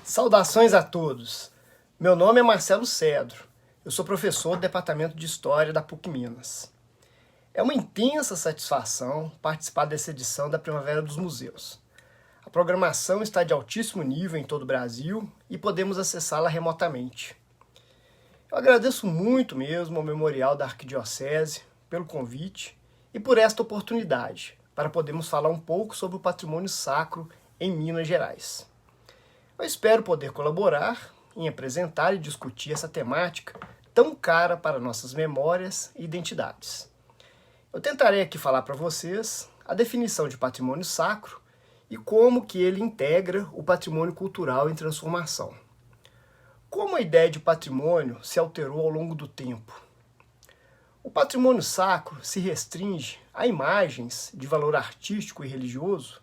Saudações a todos! Meu nome é Marcelo Cedro, eu sou professor do Departamento de História da PUC Minas. É uma intensa satisfação participar dessa edição da Primavera dos Museus. A programação está de altíssimo nível em todo o Brasil e podemos acessá-la remotamente. Eu agradeço muito mesmo ao Memorial da Arquidiocese pelo convite e por esta oportunidade para podermos falar um pouco sobre o patrimônio sacro em Minas Gerais. Eu espero poder colaborar em apresentar e discutir essa temática tão cara para nossas memórias e identidades. Eu tentarei aqui falar para vocês a definição de patrimônio sacro e como que ele integra o patrimônio cultural em transformação. Como a ideia de patrimônio se alterou ao longo do tempo? O patrimônio sacro se restringe a imagens de valor artístico e religioso?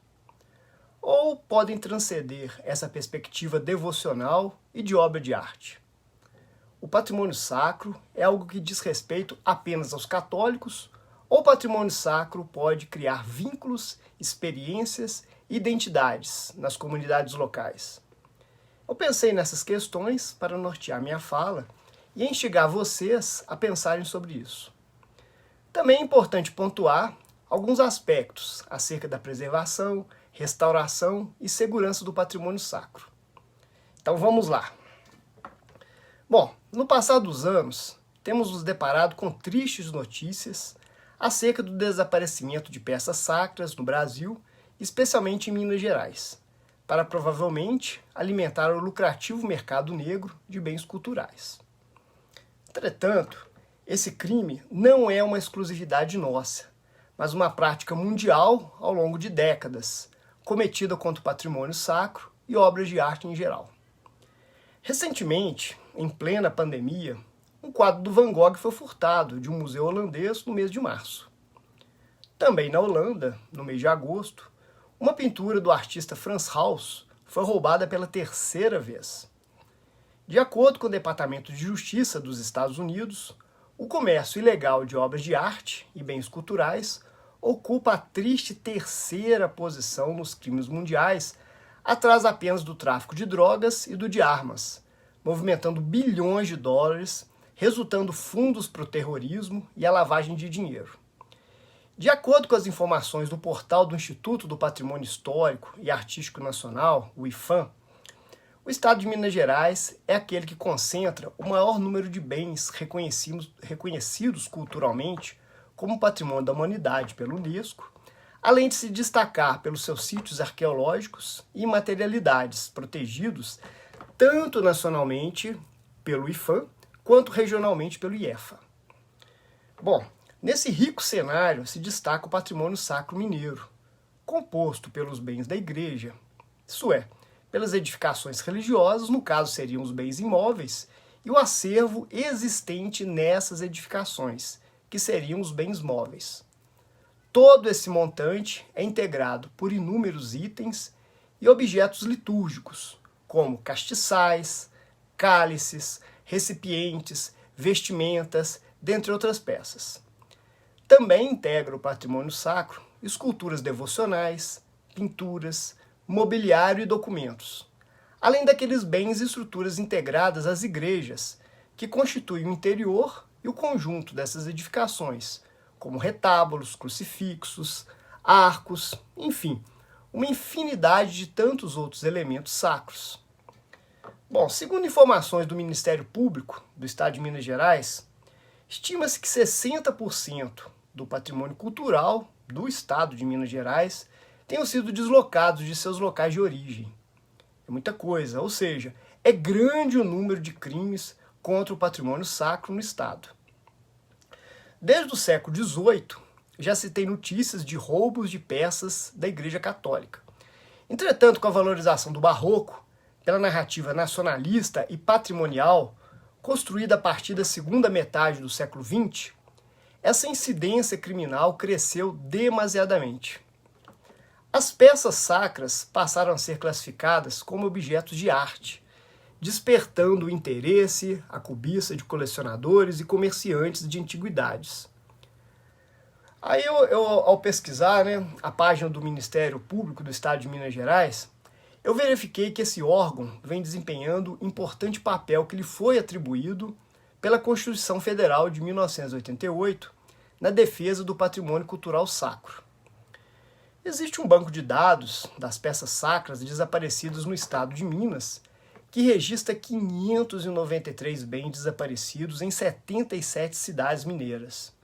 Ou podem transcender essa perspectiva devocional e de obra de arte? O patrimônio sacro é algo que diz respeito apenas aos católicos, ou o patrimônio sacro pode criar vínculos, experiências e identidades nas comunidades locais? Eu pensei nessas questões para nortear minha fala e instigar vocês a pensarem sobre isso. Também é importante pontuar alguns aspectos acerca da preservação, restauração e segurança do patrimônio sacro. Então vamos lá. Bom, no passar dos anos, temos nos deparado com tristes notícias acerca do desaparecimento de peças sacras no Brasil, especialmente em Minas Gerais, para provavelmente alimentar o lucrativo mercado negro de bens culturais. Entretanto, esse crime não é uma exclusividade nossa, mas uma prática mundial ao longo de décadas, cometida contra o patrimônio sacro e obras de arte em geral. Recentemente, em plena pandemia, um quadro do Van Gogh foi furtado de um museu holandês no mês de março. Também na Holanda, no mês de agosto, uma pintura do artista Frans Hals foi roubada pela terceira vez. De acordo com o Departamento de Justiça dos Estados Unidos, o comércio ilegal de obras de arte e bens culturais ocupa a triste terceira posição nos crimes mundiais, atrás apenas do tráfico de drogas e do de armas, movimentando bilhões de dólares, resultando fundos para o terrorismo e a lavagem de dinheiro. De acordo com as informações do portal do Instituto do Patrimônio Histórico e Artístico Nacional, o IPHAN, o estado de Minas Gerais é aquele que concentra o maior número de bens reconhecidos culturalmente como patrimônio da humanidade pela Unesco, além de se destacar pelos seus sítios arqueológicos e imaterialidades protegidos tanto nacionalmente pelo IPHAN quanto regionalmente pelo IEFA. Bom, nesse rico cenário se destaca o patrimônio sacro mineiro, composto pelos bens da igreja, isso é, pelas edificações religiosas, no caso seriam os bens imóveis, e o acervo existente nessas edificações, que seriam os bens móveis. Todo esse montante é integrado por inúmeros itens e objetos litúrgicos, como castiçais, cálices, recipientes, vestimentas, dentre outras peças. Também integra o patrimônio sacro esculturas devocionais, pinturas, mobiliário e documentos, além daqueles bens e estruturas integradas às igrejas, que constituem o interior e o conjunto dessas edificações, como retábulos, crucifixos, arcos, enfim, uma infinidade de tantos outros elementos sacros. Bom, segundo informações do Ministério Público do Estado de Minas Gerais, estima-se que 60% do patrimônio cultural do Estado de Minas Gerais tenham sido deslocados de seus locais de origem. É muita coisa, ou seja, é grande o número de crimes contra o patrimônio sacro no Estado. Desde o século XVIII, já se tem notícias de roubos de peças da Igreja Católica. Entretanto, com a valorização do Barroco, pela narrativa nacionalista e patrimonial, construída a partir da segunda metade do século XX, essa incidência criminal cresceu demasiadamente. As peças sacras passaram a ser classificadas como objetos de arte, despertando o interesse, a cobiça de colecionadores e comerciantes de antiguidades. Aí ao pesquisar a página do Ministério Público do Estado de Minas Gerais, eu verifiquei que esse órgão vem desempenhando importante papel que lhe foi atribuído pela Constituição Federal de 1988 na defesa do patrimônio cultural sacro. Existe um banco de dados das peças sacras desaparecidas no estado de Minas, que registra 593 bens desaparecidos em 77 cidades mineiras.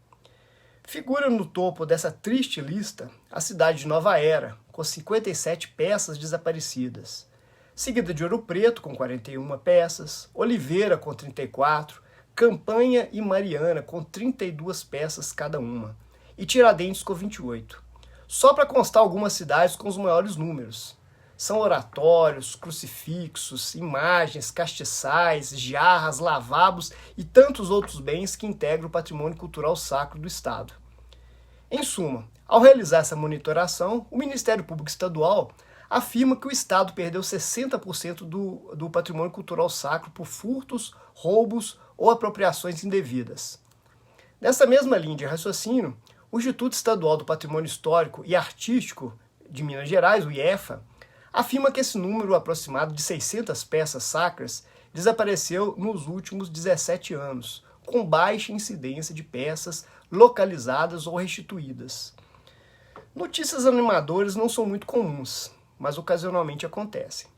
Figura no topo dessa triste lista a cidade de Nova Era, com 57 peças desaparecidas, seguida de Ouro Preto, com 41 peças, Oliveira, com 34, Campanha e Mariana, com 32 peças cada uma, e Tiradentes, com 28. Só para constar algumas cidades com os maiores números. São oratórios, crucifixos, imagens, castiçais, jarras, lavabos e tantos outros bens que integram o patrimônio cultural sacro do Estado. Em suma, ao realizar essa monitoração, o Ministério Público Estadual afirma que o Estado perdeu 60% do patrimônio cultural sacro por furtos, roubos ou apropriações indevidas. Nessa mesma linha de raciocínio, o Instituto Estadual do Patrimônio Histórico e Artístico de Minas Gerais, o IEFA, afirma que esse número aproximado de 600 peças sacras desapareceu nos últimos 17 anos, com baixa incidência de peças localizadas ou restituídas. Notícias animadoras não são muito comuns, mas ocasionalmente acontecem.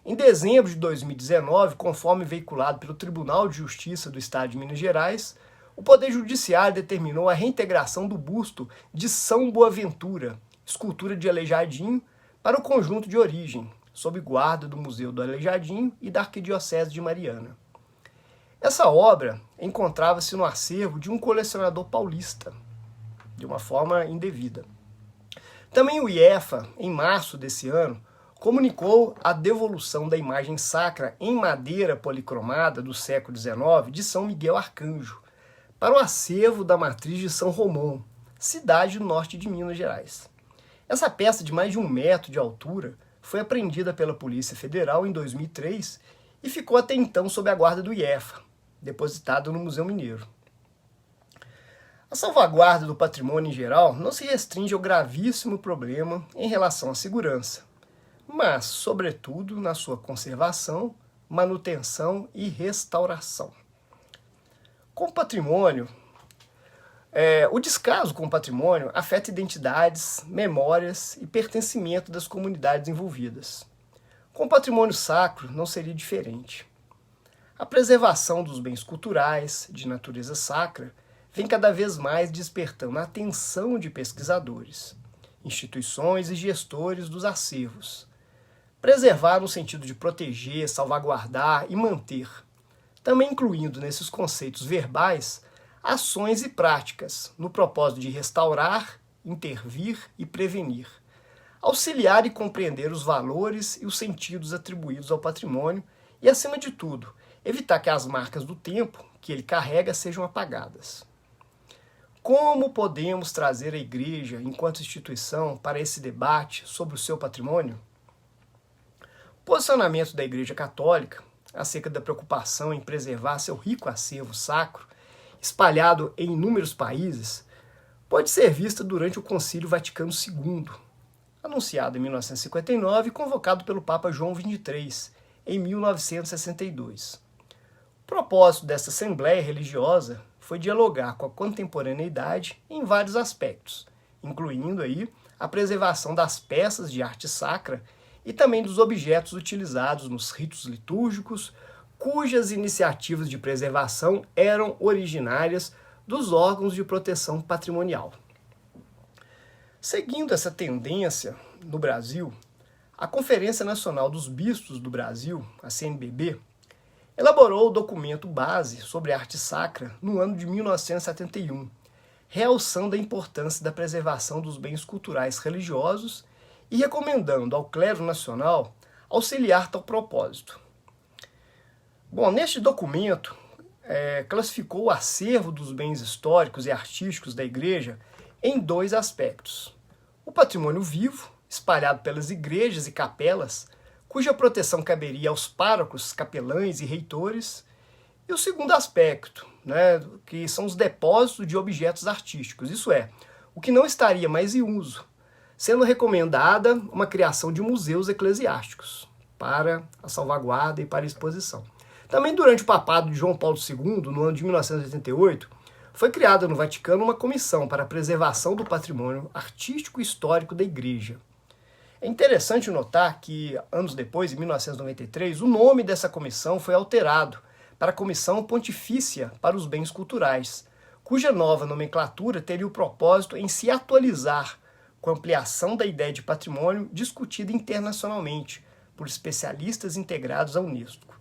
Em dezembro de 2019, conforme veiculado pelo Tribunal de Justiça do Estado de Minas Gerais, o Poder Judiciário determinou a reintegração do busto de São Boaventura, escultura de Aleijadinho, para o conjunto de origem, sob guarda do Museu do Aleijadinho e da Arquidiocese de Mariana. Essa obra encontrava-se no acervo de um colecionador paulista, de uma forma indevida. Também o IEFA, em março desse ano, comunicou a devolução da imagem sacra em madeira policromada do século XIX de São Miguel Arcanjo, para o acervo da matriz de São Romão, cidade do norte de Minas Gerais. Essa peça de mais de 1 metro de altura foi apreendida pela Polícia Federal em 2003 e ficou até então sob a guarda do IEFA, depositada no Museu Mineiro. A salvaguarda do patrimônio em geral não se restringe ao gravíssimo problema em relação à segurança, mas, sobretudo, na sua conservação, manutenção e restauração. Com o patrimônio, o descaso com o patrimônio afeta identidades, memórias e pertencimento das comunidades envolvidas. Com o patrimônio sacro não seria diferente. A preservação dos bens culturais de natureza sacra vem cada vez mais despertando a atenção de pesquisadores, instituições e gestores dos acervos. Preservar no sentido de proteger, salvaguardar e manter, também incluindo nesses conceitos verbais ações e práticas no propósito de restaurar, intervir e prevenir, auxiliar e compreender os valores e os sentidos atribuídos ao patrimônio e, acima de tudo, evitar que as marcas do tempo que ele carrega sejam apagadas. Como podemos trazer a Igreja, enquanto instituição, para esse debate sobre o seu patrimônio? O posicionamento da Igreja Católica acerca da preocupação em preservar seu rico acervo sacro, espalhado em inúmeros países, pode ser vista durante o Concílio Vaticano II, anunciado em 1959 e convocado pelo Papa João XXIII em 1962. O propósito dessa assembleia religiosa foi dialogar com a contemporaneidade em vários aspectos, incluindo aí a preservação das peças de arte sacra e também dos objetos utilizados nos ritos litúrgicos, cujas iniciativas de preservação eram originárias dos órgãos de proteção patrimonial. Seguindo essa tendência no Brasil, a Conferência Nacional dos Bispos do Brasil, a CNBB, elaborou o documento base sobre arte sacra no ano de 1971, realçando a importância da preservação dos bens culturais religiosos e recomendando ao clero nacional auxiliar tal propósito. Bom, neste documento, classificou o acervo dos bens históricos e artísticos da Igreja em 2 aspectos. O patrimônio vivo, espalhado pelas igrejas e capelas, cuja proteção caberia aos párocos, capelães e reitores, e o segundo aspecto, que são os depósitos de objetos artísticos, isso é, o que não estaria mais em uso, sendo recomendada uma criação de museus eclesiásticos. para a salvaguarda e para a exposição. Também durante o papado de João Paulo II, no ano de 1988, foi criada no Vaticano uma comissão para a preservação do patrimônio artístico e histórico da Igreja. É interessante notar que, anos depois, em 1993, o nome dessa comissão foi alterado para a Comissão Pontifícia para os Bens Culturais, cuja nova nomenclatura teria o propósito em se atualizar com a ampliação da ideia de patrimônio discutida internacionalmente por especialistas integrados à Unesco.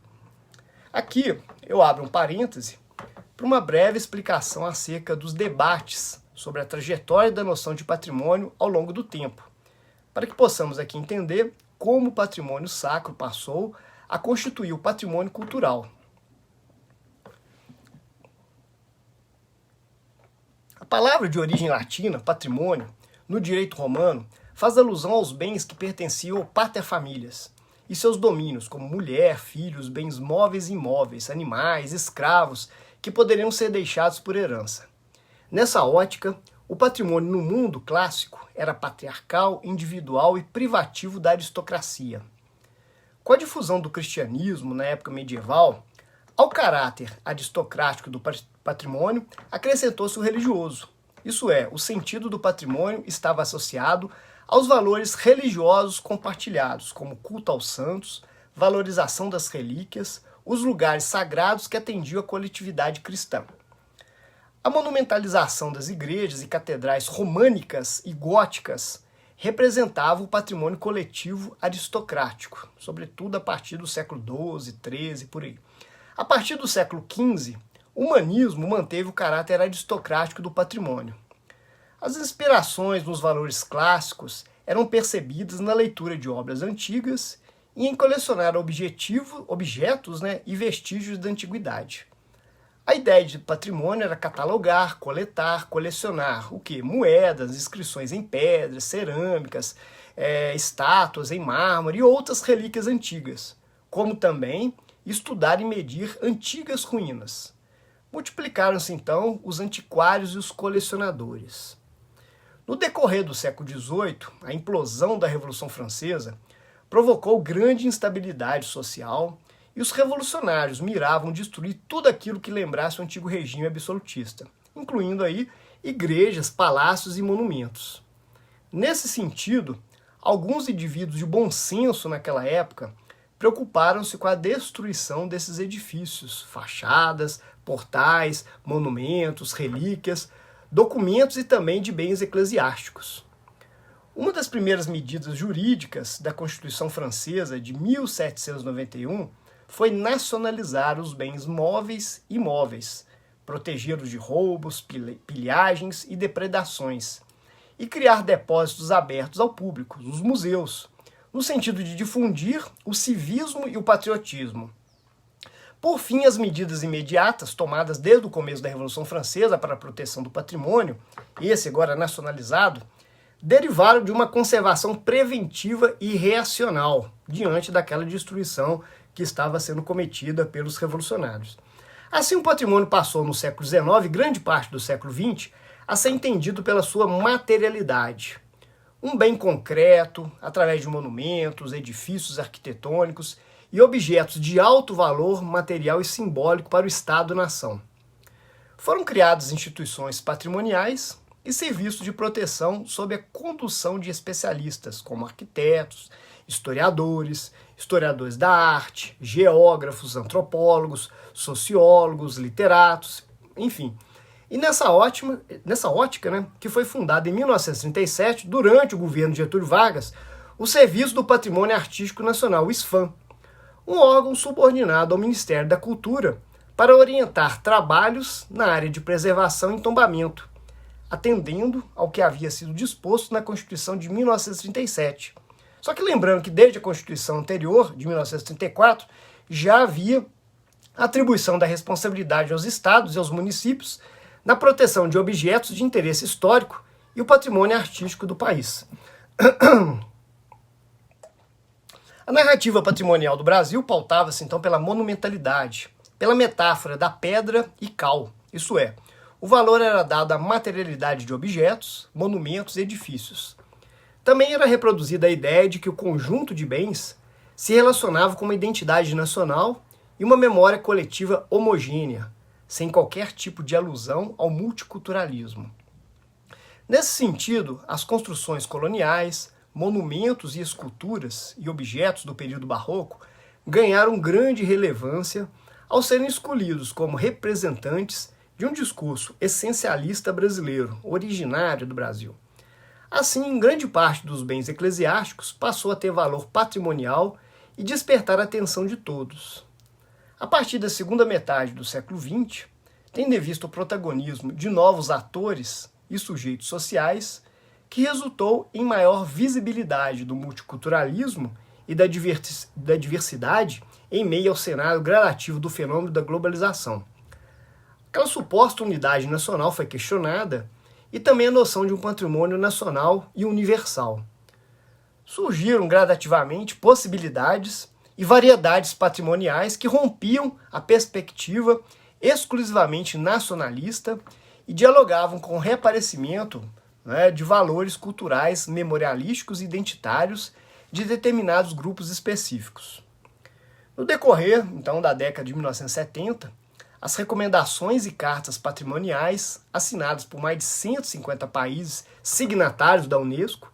Aqui eu abro um parêntese para uma breve explicação acerca dos debates sobre a trajetória da noção de patrimônio ao longo do tempo, para que possamos aqui entender como o patrimônio sacro passou a constituir o patrimônio cultural. A palavra de origem latina, patrimônio, no direito romano, faz alusão aos bens que pertenciam ao pater familias e seus domínios, como mulher, filhos, bens móveis e imóveis, animais, escravos, que poderiam ser deixados por herança. Nessa ótica, o patrimônio no mundo clássico era patriarcal, individual e privativo da aristocracia. Com a difusão do cristianismo na época medieval, ao caráter aristocrático do patrimônio acrescentou-se o religioso. Isso é, o sentido do patrimônio estava associado aos valores religiosos compartilhados, como culto aos santos, valorização das relíquias, os lugares sagrados que atendiam a coletividade cristã. A monumentalização das igrejas e catedrais românicas e góticas representava o patrimônio coletivo aristocrático, sobretudo a partir do século XII, XIII, por aí. A partir do século XV, o humanismo manteve o caráter aristocrático do patrimônio. As inspirações nos valores clássicos eram percebidas na leitura de obras antigas e em colecionar objetos, e vestígios da antiguidade. A ideia de patrimônio era catalogar, coletar, colecionar o quê? Moedas, inscrições em pedras, cerâmicas, estátuas em mármore e outras relíquias antigas, como também estudar e medir antigas ruínas. Multiplicaram-se então os antiquários e os colecionadores. No decorrer do século XVIII, a implosão da Revolução Francesa provocou grande instabilidade social e os revolucionários miravam destruir tudo aquilo que lembrasse o antigo regime absolutista, incluindo aí igrejas, palácios e monumentos. Nesse sentido, alguns indivíduos de bom senso naquela época preocuparam-se com a destruição desses edifícios, fachadas, portais, monumentos, relíquias, documentos e também de bens eclesiásticos. Uma das primeiras medidas jurídicas da Constituição Francesa de 1791 foi nacionalizar os bens móveis e imóveis, protegê-los de roubos, pilhagens e depredações, e criar depósitos abertos ao público, os museus, no sentido de difundir o civismo e o patriotismo. Por fim, as medidas imediatas tomadas desde o começo da Revolução Francesa para a proteção do patrimônio, esse agora nacionalizado, derivaram de uma conservação preventiva e reacional diante daquela destruição que estava sendo cometida pelos revolucionários. Assim, o patrimônio passou no século XIX e grande parte do século XX a ser entendido pela sua materialidade. Um bem concreto, através de monumentos, edifícios arquitetônicos e objetos de alto valor material e simbólico para o Estado-nação. Foram criadas instituições patrimoniais e serviços de proteção sob a condução de especialistas, como arquitetos, historiadores, historiadores da arte, geógrafos, antropólogos, sociólogos, literatos, enfim. E nessa ótica, que foi fundada em 1937, durante o governo de Getúlio Vargas, o Serviço do Patrimônio Artístico Nacional, o SFAM, um órgão subordinado ao Ministério da Cultura para orientar trabalhos na área de preservação e tombamento, atendendo ao que havia sido disposto na Constituição de 1937. Só que lembrando que desde a Constituição anterior, de 1934, já havia atribuição da responsabilidade aos estados e aos municípios na proteção de objetos de interesse histórico e o patrimônio artístico do país. A narrativa patrimonial do Brasil pautava-se então pela monumentalidade, pela metáfora da pedra e cal, isso é, o valor era dado à materialidade de objetos, monumentos e edifícios. Também era reproduzida a ideia de que o conjunto de bens se relacionava com uma identidade nacional e uma memória coletiva homogênea, sem qualquer tipo de alusão ao multiculturalismo. Nesse sentido, as construções coloniais, monumentos e esculturas e objetos do período barroco ganharam grande relevância ao serem escolhidos como representantes de um discurso essencialista brasileiro, originário do Brasil. Assim, grande parte dos bens eclesiásticos passou a ter valor patrimonial e despertar a atenção de todos. A partir da segunda metade do século XX, tendo em vista o protagonismo de novos atores e sujeitos sociais, que resultou em maior visibilidade do multiculturalismo e da diversidade em meio ao cenário gradativo do fenômeno da globalização. Aquela suposta unidade nacional foi questionada e também a noção de um patrimônio nacional e universal. Surgiram gradativamente possibilidades e variedades patrimoniais que rompiam a perspectiva exclusivamente nacionalista e dialogavam com o reaparecimento de valores culturais, memorialísticos e identitários de determinados grupos específicos. No decorrer, então, da década de 1970, as recomendações e cartas patrimoniais, assinadas por mais de 150 países signatários da Unesco,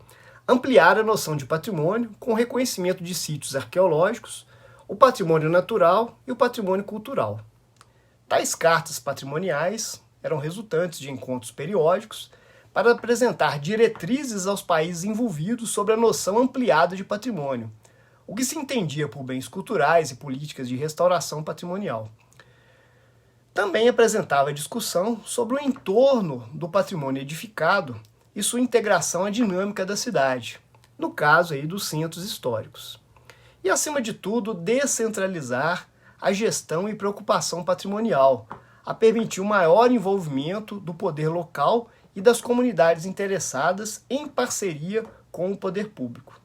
ampliaram a noção de patrimônio com o reconhecimento de sítios arqueológicos, o patrimônio natural e o patrimônio cultural. Tais cartas patrimoniais eram resultantes de encontros periódicos para apresentar diretrizes aos países envolvidos sobre a noção ampliada de patrimônio, o que se entendia por bens culturais e políticas de restauração patrimonial. Também apresentava discussão sobre o entorno do patrimônio edificado e sua integração à dinâmica da cidade, no caso aí dos centros históricos. E, acima de tudo, descentralizar a gestão e preocupação patrimonial, a permitir um maior envolvimento do poder local e das comunidades interessadas em parceria com o poder público.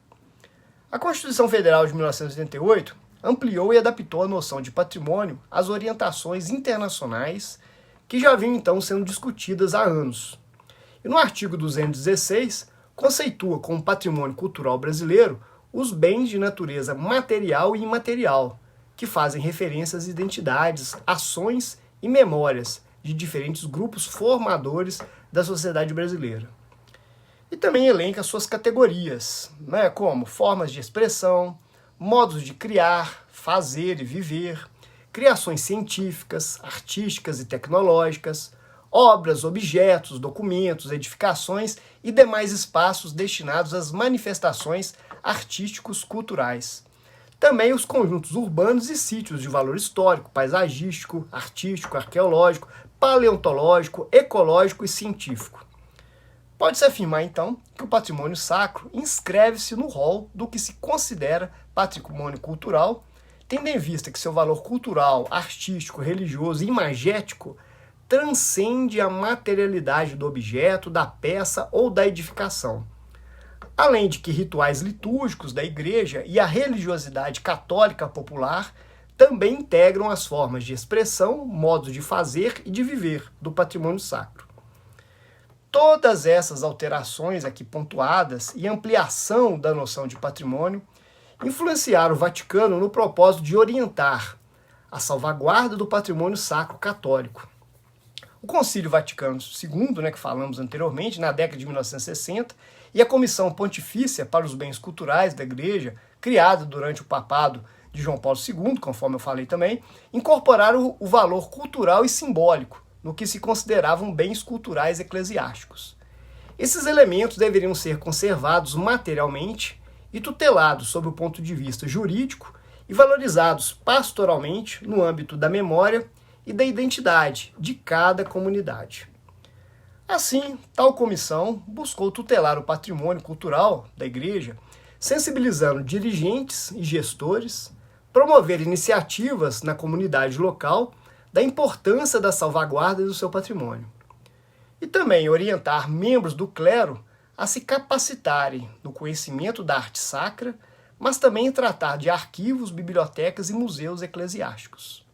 A Constituição Federal de 1988 ampliou e adaptou a noção de patrimônio às orientações internacionais que já vinham então sendo discutidas há anos. E no artigo 216, conceitua como patrimônio cultural brasileiro os bens de natureza material e imaterial, que fazem referência às identidades, ações e memórias de diferentes grupos formadores da sociedade brasileira. E também elenca suas categorias, como formas de expressão, modos de criar, fazer e viver, criações científicas, artísticas e tecnológicas, obras, objetos, documentos, edificações e demais espaços destinados às manifestações artísticos culturais. Também os conjuntos urbanos e sítios de valor histórico, paisagístico, artístico, arqueológico, paleontológico, ecológico e científico. Pode-se afirmar, então, que o patrimônio sacro inscreve-se no rol do que se considera patrimônio cultural, tendo em vista que seu valor cultural, artístico, religioso e imagético transcende a materialidade do objeto, da peça ou da edificação. Além de que rituais litúrgicos da Igreja e a religiosidade católica popular também integram as formas de expressão, modos de fazer e de viver do patrimônio sacro. Todas essas alterações aqui pontuadas e ampliação da noção de patrimônio influenciaram o Vaticano no propósito de orientar a salvaguarda do patrimônio sacro católico. O Concílio Vaticano II, que falamos anteriormente, na década de 1960, e a Comissão Pontifícia para os Bens Culturais da Igreja, criada durante o papado de João Paulo II, conforme eu falei também, incorporaram o valor cultural e simbólico no que se consideravam bens culturais eclesiásticos. Esses elementos deveriam ser conservados materialmente e tutelados sob o ponto de vista jurídico e valorizados pastoralmente no âmbito da memória e da identidade de cada comunidade. Assim, tal comissão buscou tutelar o patrimônio cultural da Igreja, sensibilizando dirigentes e gestores, promover iniciativas na comunidade local da importância da salvaguarda do seu patrimônio, e também orientar membros do clero a se capacitarem no conhecimento da arte sacra, mas também tratar de arquivos, bibliotecas e museus eclesiásticos.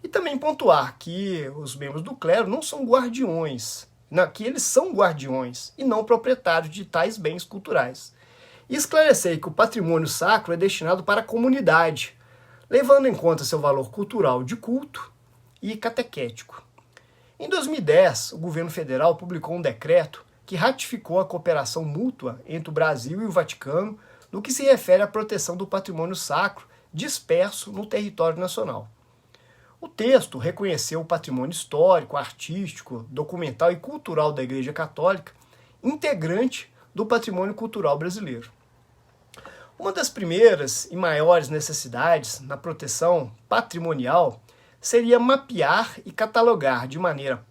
E também pontuar que os membros do clero não são guardiões, que eles são guardiões e não proprietários de tais bens culturais. e esclarecer que o patrimônio sacro é destinado para a comunidade, levando em conta seu valor cultural de culto e catequético. Em 2010, o governo federal publicou um decreto que ratificou a cooperação mútua entre o Brasil e o Vaticano no que se refere à proteção do patrimônio sacro disperso no território nacional. O texto reconheceu o patrimônio histórico, artístico, documental e cultural da Igreja Católica, integrante do patrimônio cultural brasileiro. Uma das primeiras e maiores necessidades na proteção patrimonial seria mapear e catalogar de maneira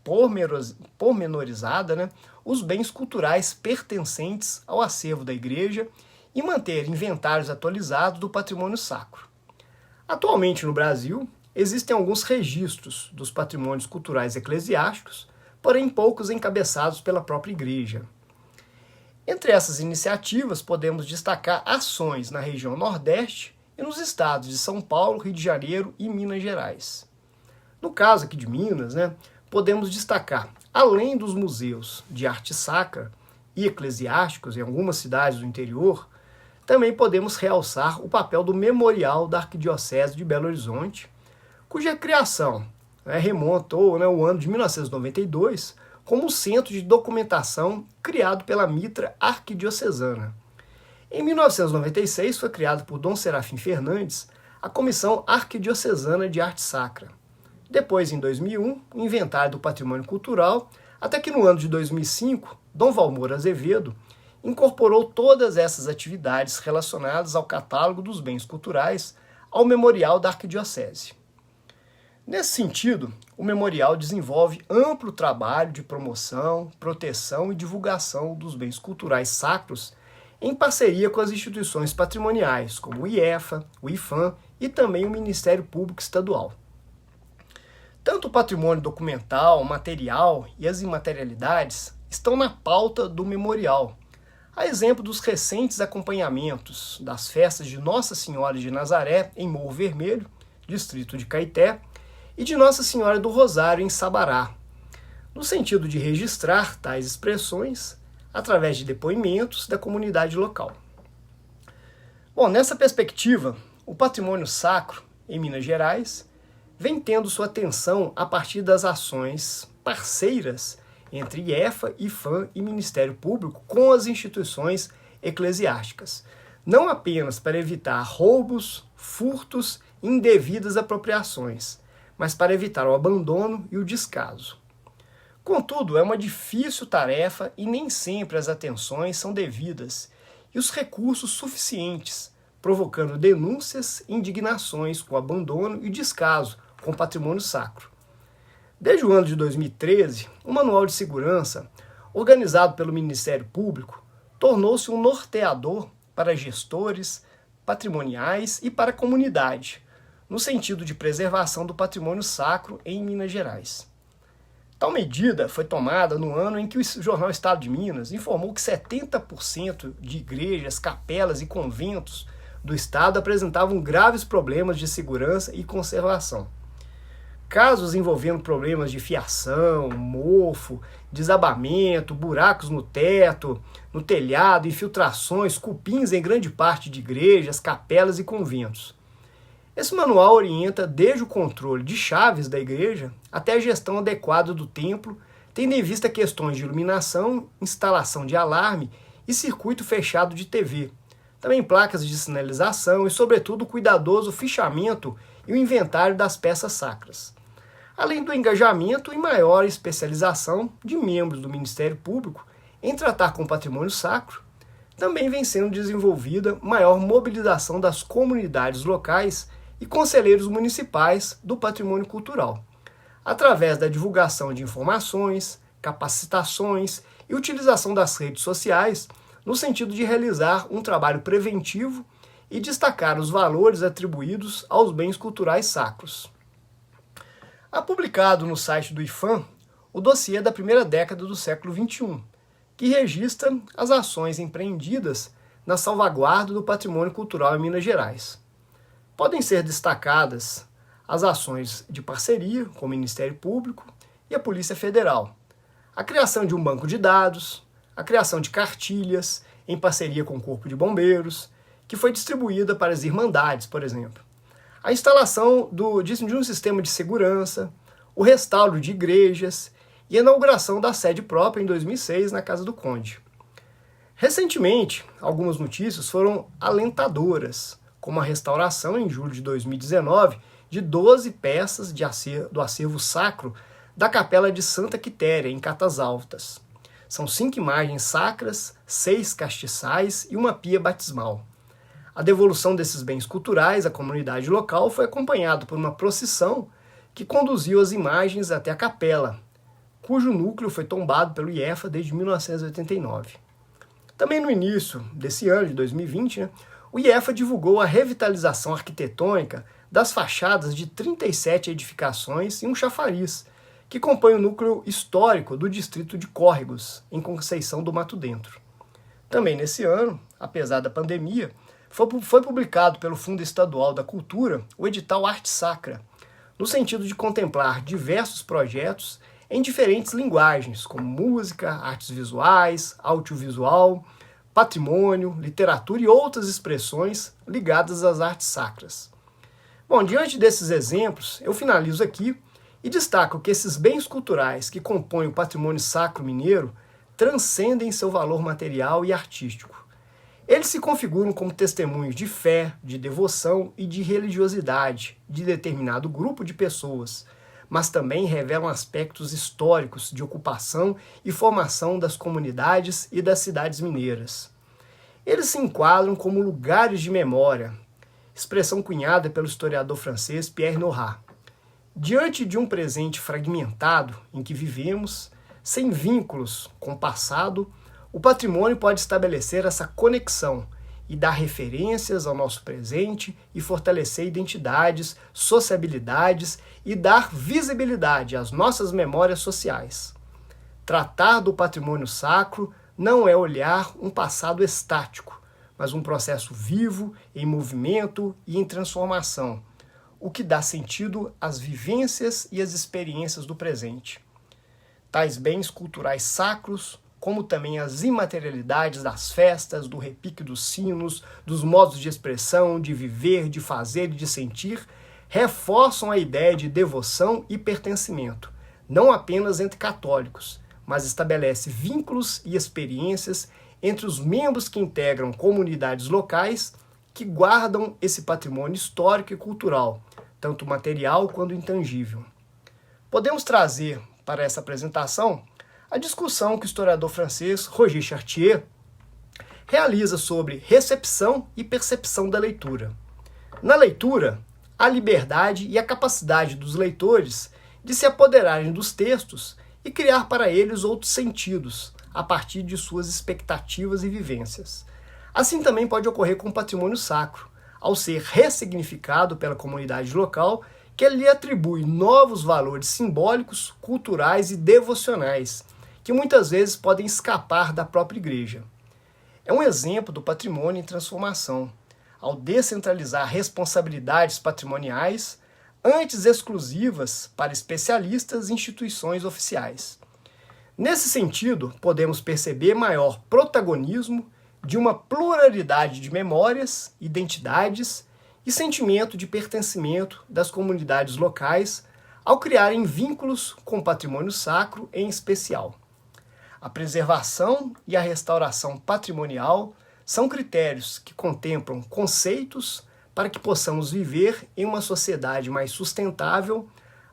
pormenorizada, os bens culturais pertencentes ao acervo da Igreja e manter inventários atualizados do patrimônio sacro. Atualmente no Brasil, existem alguns registros dos patrimônios culturais eclesiásticos, porém poucos encabeçados pela própria Igreja. Entre essas iniciativas, podemos destacar ações na região Nordeste e nos estados de São Paulo, Rio de Janeiro e Minas Gerais. No caso aqui de Minas, podemos destacar, além dos museus de arte sacra e eclesiásticos em algumas cidades do interior, também podemos realçar o papel do Memorial da Arquidiocese de Belo Horizonte, cuja criação remontou ao ano de 1992 como centro de documentação criado pela Mitra Arquidiocesana. Em 1996 foi criado por Dom Serafim Fernandes a Comissão Arquidiocesana de Arte Sacra. Depois, em 2001, o Inventário do Patrimônio Cultural, até que no ano de 2005, Dom Valmor Azevedo incorporou todas essas atividades relacionadas ao catálogo dos bens culturais ao Memorial da Arquidiocese. Nesse sentido, o Memorial desenvolve amplo trabalho de promoção, proteção e divulgação dos bens culturais sacros em parceria com as instituições patrimoniais, como o IEFA, o IFAM e também o Ministério Público Estadual. Tanto o patrimônio documental, material e as imaterialidades estão na pauta do Memorial, a exemplo dos recentes acompanhamentos das festas de Nossa Senhora de Nazaré em Morro Vermelho, distrito de Caeté, e de Nossa Senhora do Rosário em Sabará, no sentido de registrar tais expressões através de depoimentos da comunidade local. Bom, nessa perspectiva, o patrimônio sacro em Minas Gerais vem tendo sua atenção a partir das ações parceiras entre IEFA, IFAM e Ministério Público com as instituições eclesiásticas, não apenas para evitar roubos, furtos e indevidas apropriações, mas para evitar o abandono e o descaso. Contudo, é uma difícil tarefa e nem sempre as atenções são devidas e os recursos suficientes, provocando denúncias e indignações com o abandono e descaso com o patrimônio sacro. Desde o ano de 2013, o Manual de Segurança, organizado pelo Ministério Público, tornou-se um norteador para gestores patrimoniais e para a comunidade, no sentido de preservação do patrimônio sacro em Minas Gerais. Tal medida foi tomada no ano em que o jornal Estado de Minas informou que 70% de igrejas, capelas e conventos do estado apresentavam graves problemas de segurança e conservação. Casos envolvendo problemas de fiação, mofo, desabamento, buracos no teto, no telhado, infiltrações, cupins em grande parte de igrejas, capelas e conventos. Esse manual orienta desde o controle de chaves da igreja até a gestão adequada do templo, tendo em vista questões de iluminação, instalação de alarme e circuito fechado de TV, também placas de sinalização e, sobretudo, o cuidadoso fichamento e o inventário das peças sacras. Além do engajamento e maior especialização de membros do Ministério Público em tratar com o patrimônio sacro, também vem sendo desenvolvida maior mobilização das comunidades locais e conselheiros municipais do patrimônio cultural, através da divulgação de informações, capacitações e utilização das redes sociais, no sentido de realizar um trabalho preventivo e destacar os valores atribuídos aos bens culturais sacros. Há publicado no site do IFAM o dossiê da primeira década do século XXI, que registra as ações empreendidas na salvaguarda do patrimônio cultural em Minas Gerais. Podem ser destacadas as ações de parceria com o Ministério Público e a Polícia Federal, a criação de um banco de dados, a criação de cartilhas, em parceria com o Corpo de Bombeiros, que foi distribuída para as Irmandades, por exemplo. A instalação de um sistema de segurança, o restauro de igrejas e a inauguração da sede própria em 2006 na Casa do Conde. Recentemente, algumas notícias foram alentadoras, como a restauração em julho de 2019 de 12 peças do acervo sacro da Capela de Santa Quitéria, em Catas Altas. São 5 imagens sacras, 6 castiçais e uma pia batismal. A devolução desses bens culturais à comunidade local foi acompanhada por uma procissão que conduziu as imagens até a capela, cujo núcleo foi tombado pelo IEFA desde 1989. Também no início desse ano, de 2020, o IEFA divulgou a revitalização arquitetônica das fachadas de 37 edificações e um chafariz, que compõe o núcleo histórico do distrito de Córregos, em Conceição do Mato Dentro. Também nesse ano, apesar da pandemia, foi publicado pelo Fundo Estadual da Cultura o edital Arte Sacra, no sentido de contemplar diversos projetos em diferentes linguagens, como música, artes visuais, audiovisual, patrimônio, literatura e outras expressões ligadas às artes sacras. Bom, diante desses exemplos, eu finalizo aqui e destaco que esses bens culturais que compõem o patrimônio sacro mineiro transcendem seu valor material e artístico. Eles se configuram como testemunhos de fé, de devoção e de religiosidade de determinado grupo de pessoas, mas também revelam aspectos históricos de ocupação e formação das comunidades e das cidades mineiras. Eles se enquadram como lugares de memória, expressão cunhada pelo historiador francês Pierre Nora. Diante de um presente fragmentado em que vivemos, sem vínculos com o passado, o patrimônio pode estabelecer essa conexão e dar referências ao nosso presente e fortalecer identidades, sociabilidades e dar visibilidade às nossas memórias sociais. Tratar do patrimônio sacro não é olhar um passado estático, mas um processo vivo, em movimento e em transformação, o que dá sentido às vivências e às experiências do presente. Tais bens culturais sacros, como também as imaterialidades das festas, do repique dos sinos, dos modos de expressão, de viver, de fazer e de sentir, reforçam a ideia de devoção e pertencimento, não apenas entre católicos, mas estabelece vínculos e experiências entre os membros que integram comunidades locais que guardam esse patrimônio histórico e cultural, tanto material quanto intangível. Podemos trazer para essa apresentação a discussão que o historiador francês Roger Chartier realiza sobre recepção e percepção da leitura. Na leitura, a liberdade e a capacidade dos leitores de se apoderarem dos textos e criar para eles outros sentidos, a partir de suas expectativas e vivências. Assim também pode ocorrer com o patrimônio sacro, ao ser ressignificado pela comunidade local, que lhe atribui novos valores simbólicos, culturais e devocionais, que muitas vezes podem escapar da própria igreja. É um exemplo do patrimônio em transformação, ao descentralizar responsabilidades patrimoniais, antes exclusivas para especialistas e instituições oficiais. Nesse sentido, podemos perceber maior protagonismo de uma pluralidade de memórias, identidades e sentimento de pertencimento das comunidades locais ao criarem vínculos com o patrimônio sacro em especial. A preservação e a restauração patrimonial são critérios que contemplam conceitos para que possamos viver em uma sociedade mais sustentável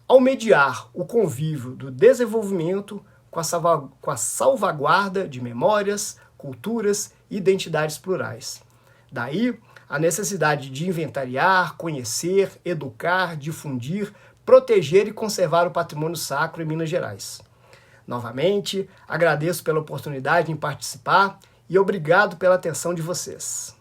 ao mediar o convívio do desenvolvimento com a salvaguarda de memórias, culturas e identidades plurais. Daí, a necessidade de inventariar, conhecer, educar, difundir, proteger e conservar o patrimônio sacro em Minas Gerais. Novamente, agradeço pela oportunidade em participar e obrigado pela atenção de vocês.